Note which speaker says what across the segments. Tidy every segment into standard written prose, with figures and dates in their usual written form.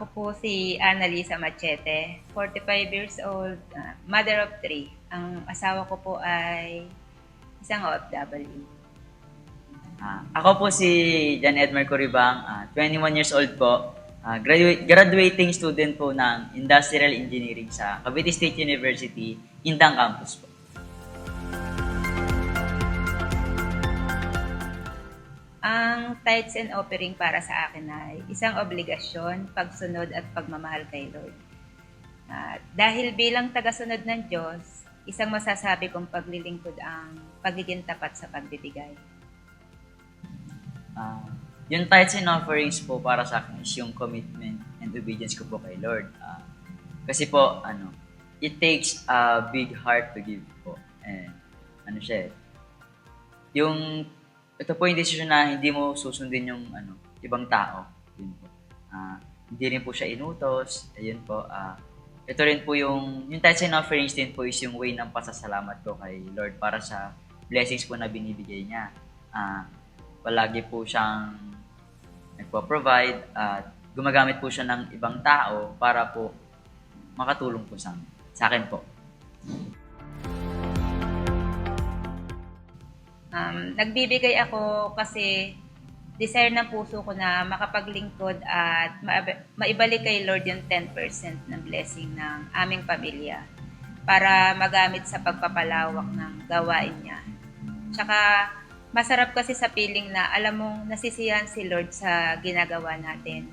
Speaker 1: Ako po si Annalisa Machete, 45 years old, mother of three. Ang asawa ko po ay isang OFW.
Speaker 2: Ako po si Jan Edmar Coribang, 21 years old po. Graduating student po ng Industrial Engineering sa Cavite State University, Indang Campus po.
Speaker 1: Ang tithes and offering para sa akin ay isang obligasyon, pagsunod at pagmamahal kay Lord. Dahil bilang tagasunod ng Diyos, isang masasabi kong paglilingkod ang pagiging tapat sa pagbibigay.
Speaker 2: Yung tithes and offerings po para sa akin is yung commitment and obedience ko po kay Lord. Kasi po, it takes a big heart to give po. And yung ito po yung decision na hindi mo susundin yung ibang tao. Yun po. Hindi rin po siya inutos. Ayun po. Ito rin po yung tithes and offerings din po is yung way ng pasasalamat ko kay Lord para sa blessings po na binibigay niya. Palagi po siyang nagpo-provide at gumagamit po siya ng ibang tao para po makatulong po sa akin po.
Speaker 1: Nagbibigay ako kasi desire ng puso ko na makapaglingkod at maibalik kay Lord yung 10% ng blessing ng aming pamilya para magamit sa pagpapalawak ng gawain niya. Tsaka masarap kasi sa feeling na alam mong nasisiyahan si Lord sa ginagawa natin.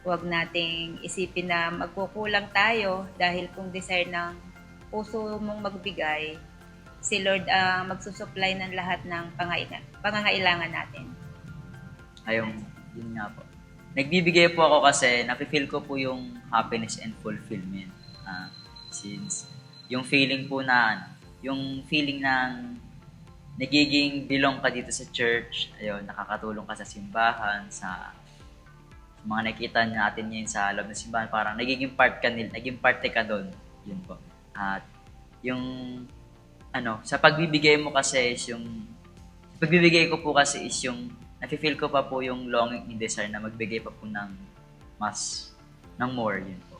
Speaker 1: Huwag nating isipin na magkukulang tayo dahil kung desire ng puso mong magbigay, si Lord ang magsusupply ng lahat ng pangangailangan natin.
Speaker 2: Yun nga po. Nagbibigay po ako kasi nafe-feel ko po yung happiness and fulfillment. Since yung feeling po na, yung feeling ng nagiging belong ka dito sa church, nakakatulong ka sa simbahan, sa mga nakita natin ngayon sa loob ng simbahan, parang naging parte ka doon. Yun po. At yung sa pagbibigay mo kasi is pagbibigay ko po kasi is yung nafe-feel ko pa po yung longing and desire na magbigay pa po ng more, yun po.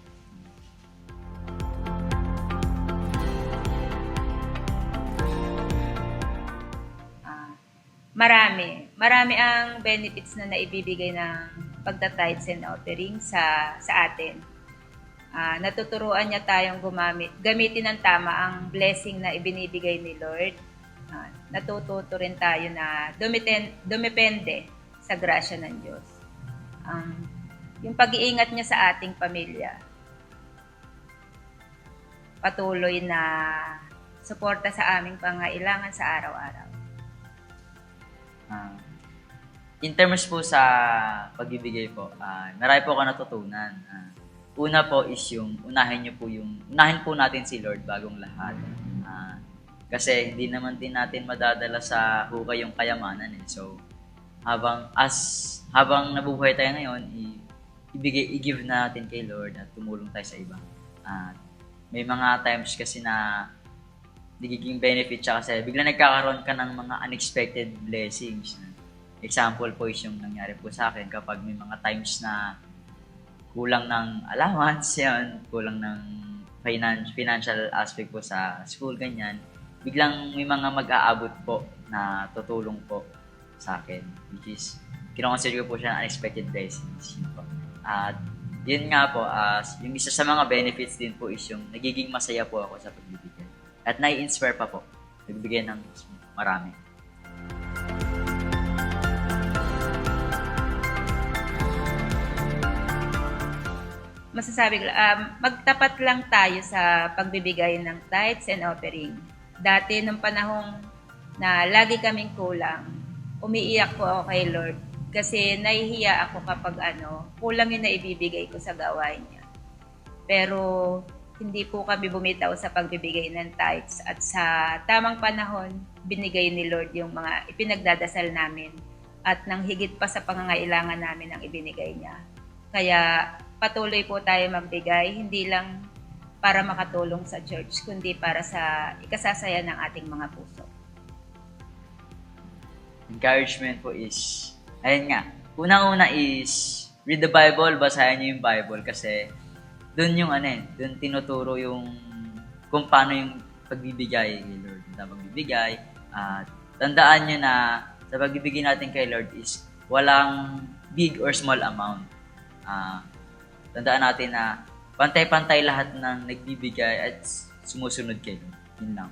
Speaker 1: Marami ang benefits na naibibigay ng pagta-tithes and offering sa atin. Natuturuan niya tayong gamitin ng tama ang blessing na ibinibigay ni Lord. Natututo rin tayo na dumepende sa grasya ng Diyos. Yung pag-iingat niya sa ating pamilya. Patuloy na suporta sa aming pangailangan sa araw-araw.
Speaker 2: In terms po sa pagbibigay po, marami po ako natutunan. Una po is unahin po natin si Lord bagong lahat. Kasi hindi naman din natin madadala sa hukay yung kayamanan . So, habang nabubuhay tayo ngayon, i-give natin kay Lord at tumulong tayo sa iba. May mga times kasi na nagiging benefit siya kasi bigla nagkakaroon ka ng mga unexpected blessings. Example po is yung nangyari po sa akin kapag may mga times na kulang ng allowance, kulang ng financial aspect po sa school, ganyan. Biglang may mga mag-aabot po na tutulong po sa akin, which is, kinoconsider ko po siya ng unexpected blessings. Yun po. At yun nga po, yung isa sa mga benefits din po is yung nagiging masaya po ako sa pagbibigay. At nai-inspire pa po, nagbibigay ng marami.
Speaker 1: Masasabi ko, magtapat lang tayo sa pagbibigay ng tithes and offering. Dati nung panahong na lagi kaming kulang, umiiyak po ako kay Lord kasi nahihiya ako kapag kulang yung naibibigay ko sa gawain niya. Pero hindi po kami bumitaw sa pagbibigay ng tithes at sa tamang panahon, binigay ni Lord yung mga ipinagdadasal namin at nang higit pa sa pangangailangan namin ang ibinigay niya. Kaya patuloy po tayo magbigay, hindi lang para makatulong sa church, kundi para sa ikasasaya ng ating mga puso.
Speaker 2: Encouragement po is, ayun nga, unang-una is read the Bible, basahin niyo yung Bible kasi doon yung doon tinuturo yung kung paano yung pagbibigay kay Lord. Na pagbibigay at tandaan niyo na sa pagbibigay natin kay Lord is walang big or small amount. Tandaan natin na pantay-pantay lahat ng nagbibigay at sumusunod kay Lord. Yun lang.